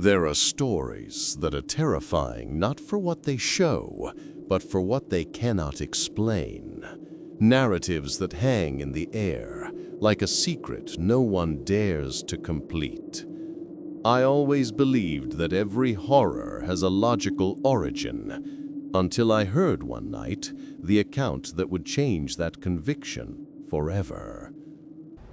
There are stories that are terrifying not for what they show, but for what they cannot explain. Narratives that hang in the air, like a secret no one dares to complete. I always believed that every horror has a logical origin, until I heard one night the account that would change that conviction forever.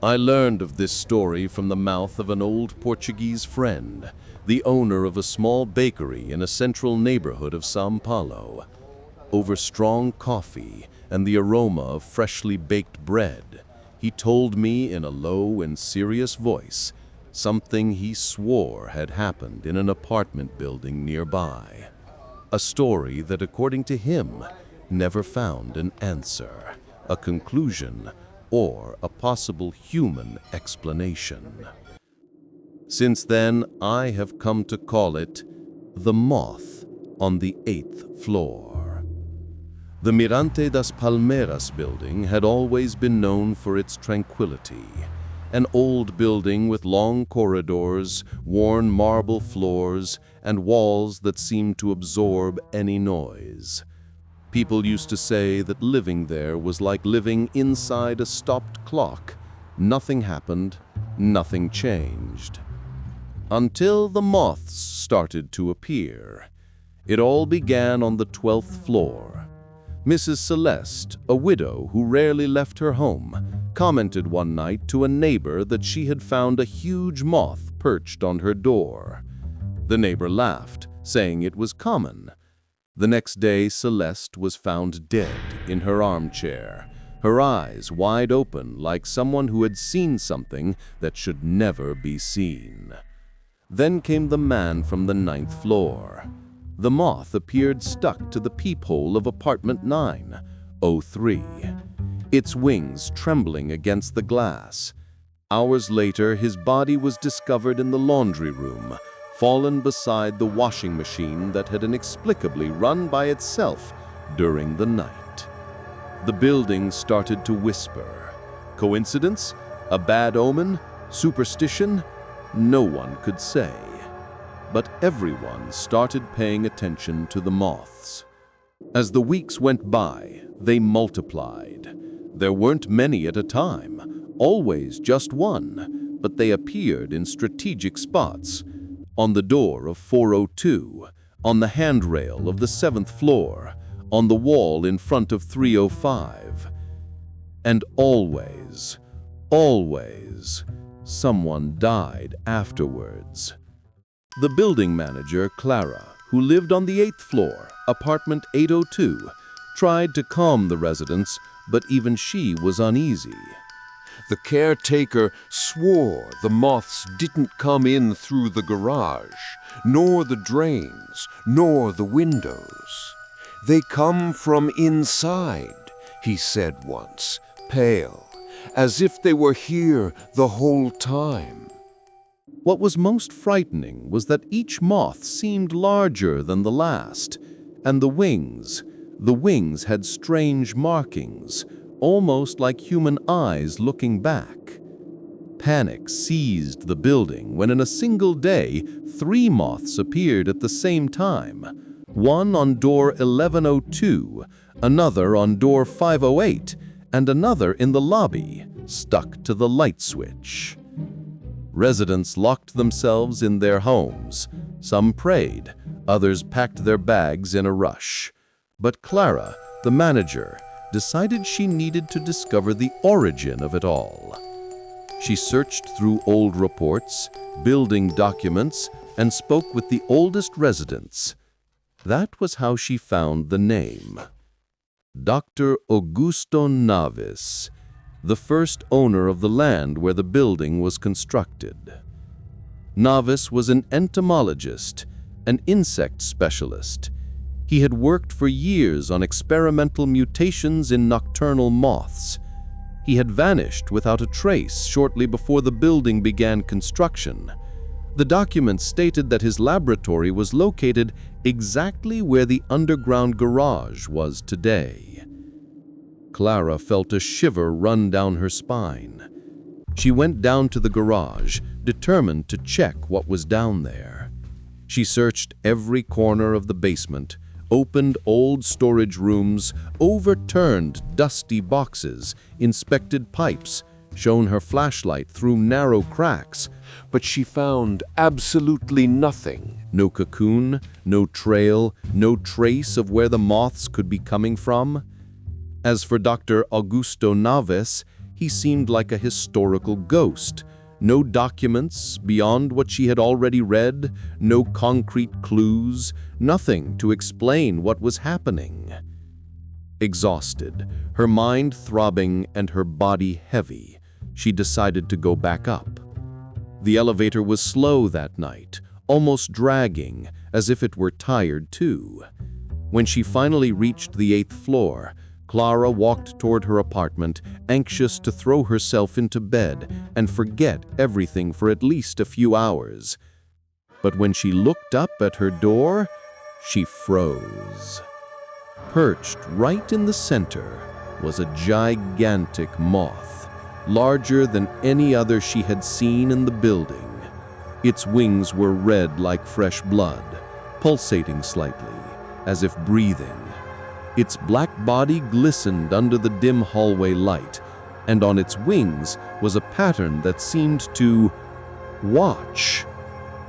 I learned of this story from the mouth of an old Portuguese friend, the owner of a small bakery in a central neighborhood of São Paulo. Over strong coffee and the aroma of freshly baked bread, he told me in a low and serious voice something he swore had happened in an apartment building nearby. A story that, according to him, never found an answer, a conclusion, or a possible human explanation. Since then, I have come to call it the Moth on the 8th floor. The Mirante das Palmeiras building had always been known for its tranquility. An old building with long corridors, worn marble floors, and walls that seemed to absorb any noise. People used to say that living there was like living inside a stopped clock. Nothing happened, nothing changed. Until the moths started to appear. It all began on the 12th floor. Mrs. Celeste, a widow who rarely left her home, commented one night to a neighbor that she had found a huge moth perched on her door. The neighbor laughed, saying it was common. The next day, Celeste was found dead in her armchair, her eyes wide open like someone who had seen something that should never be seen. Then came the man from the 9th floor. The moth appeared stuck to the peephole of apartment 903, its wings trembling against the glass. Hours later, his body was discovered in the laundry room, fallen beside the washing machine that had inexplicably run by itself during the night. The building started to whisper. Coincidence? A bad omen? Superstition? No one could say. But everyone started paying attention to the moths. As the weeks went by, they multiplied. There weren't many at a time, always just one, but they appeared in strategic spots. On the door of 402, on the handrail of the 7th floor, on the wall in front of 305. And always, someone died afterwards. The building manager, Clara, who lived on the 8th floor, apartment 802, tried to calm the residents, but even she was uneasy. The caretaker swore the moths didn't come in through the garage, nor the drains, nor the windows. They come from inside, he said once, pale, as if they were here the whole time. What was most frightening was that each moth seemed larger than the last, and the wings had strange markings, almost like human eyes looking back. Panic seized the building when in a single day, 3 moths appeared at the same time, one on door 1102, another on door 508, and another in the lobby, stuck to the light switch. Residents locked themselves in their homes. Some prayed, others packed their bags in a rush. But Clara, the manager, decided she needed to discover the origin of it all. She searched through old reports, building documents, and spoke with the oldest residents. That was how she found the name. Dr. Augusto Naves, the first owner of the land where the building was constructed. Naves was an entomologist, an insect specialist. He had worked for years on experimental mutations in nocturnal moths. He had vanished without a trace shortly before the building began construction. The documents stated that his laboratory was located exactly where the underground garage was today. Clara felt a shiver run down her spine. She went down to the garage, determined to check what was down there. She searched every corner of the basement, opened old storage rooms, overturned dusty boxes, inspected pipes, shone her flashlight through narrow cracks, but she found absolutely nothing. no cocoon, no trail, no trace of where the moths could be coming from. As for Dr. Augusto Naves, he seemed like a historical ghost. No documents beyond what she had already read, no concrete clues, nothing to explain what was happening. Exhausted, her mind throbbing and her body heavy, she decided to go back up. The elevator was slow that night, almost dragging, as if it were tired too. When she finally reached the 8th floor, Clara walked toward her apartment, anxious to throw herself into bed and forget everything for at least a few hours. But when she looked up at her door, she froze. Perched right in the center was a gigantic moth, larger than any other she had seen in the building. Its wings were red like fresh blood, pulsating slightly, as if breathing. Its black body glistened under the dim hallway light, and on its wings was a pattern that seemed to watch.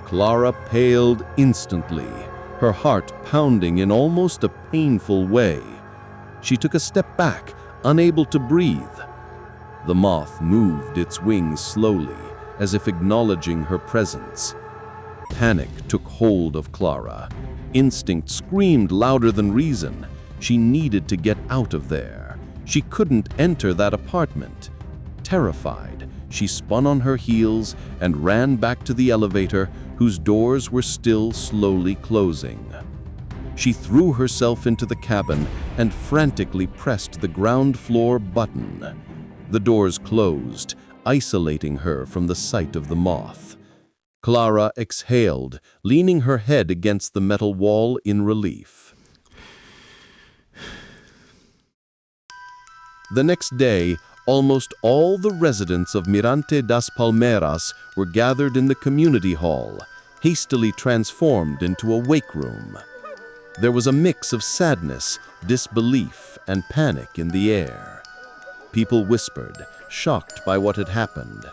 Clara paled instantly, her heart pounding in almost a painful way. She took a step back, unable to breathe. The moth moved its wings slowly, as if acknowledging her presence. Panic took hold of Clara. Instinct screamed louder than reason. She needed to get out of there. She couldn't enter that apartment. Terrified, she spun on her heels and ran back to the elevator, whose doors were still slowly closing. She threw herself into the cabin and frantically pressed the ground floor button. The doors closed, isolating her from the sight of the moth. Clara exhaled, leaning her head against the metal wall in relief. The next day, almost all the residents of Mirante das Palmeras were gathered in the community hall, hastily transformed into a wake room. There was a mix of sadness, disbelief, and panic in the air. People whispered, shocked by what had happened.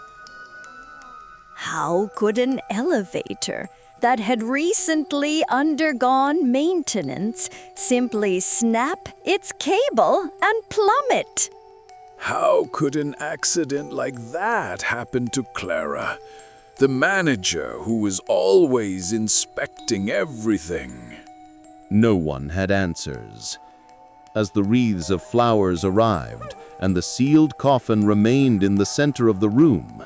How could an elevator that had recently undergone maintenance simply snap its cable and plummet? How could an accident like that happen to Clara, the manager who was always inspecting everything? No one had answers. As the wreaths of flowers arrived and the sealed coffin remained in the center of the room,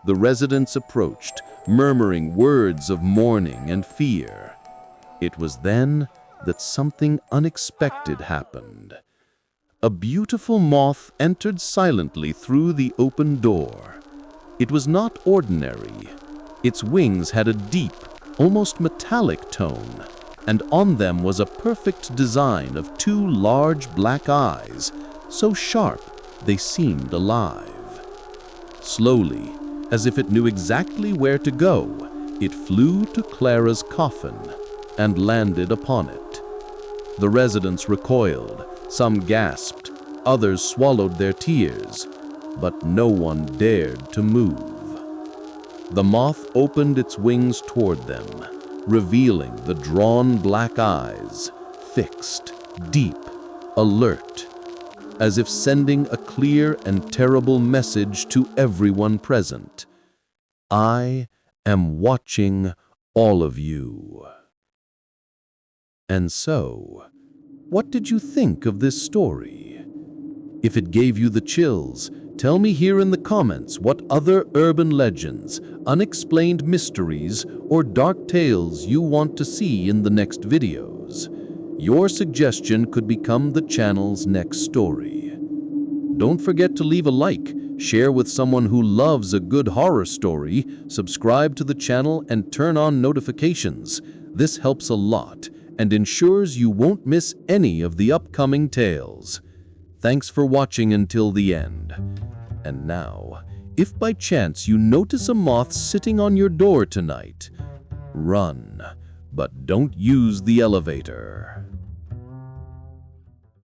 the residents approached, murmuring words of mourning and fear. It was then that something unexpected happened. A beautiful moth entered silently through the open door. It was not ordinary. Its wings had a deep, almost metallic tone, and on them was a perfect design of 2 large black eyes, so sharp they seemed alive. Slowly, as if it knew exactly where to go, it flew to Clara's coffin and landed upon it. The residents recoiled, some gasped, others swallowed their tears, but no one dared to move. The moth opened its wings toward them, revealing the drawn black eyes, fixed, deep, alert, as if sending a clear and terrible message to everyone present. I am watching all of you. And so, what did you think of this story? If it gave you the chills, tell me here in the comments what other urban legends, unexplained mysteries, or dark tales you want to see in the next videos. Your suggestion could become the channel's next story. Don't forget to leave a like, share with someone who loves a good horror story, subscribe to the channel, and turn on notifications. This helps a lot and ensures you won't miss any of the upcoming tales. Thanks for watching until the end. And now, if by chance you notice a moth sitting on your door tonight, run. but don't use the elevator.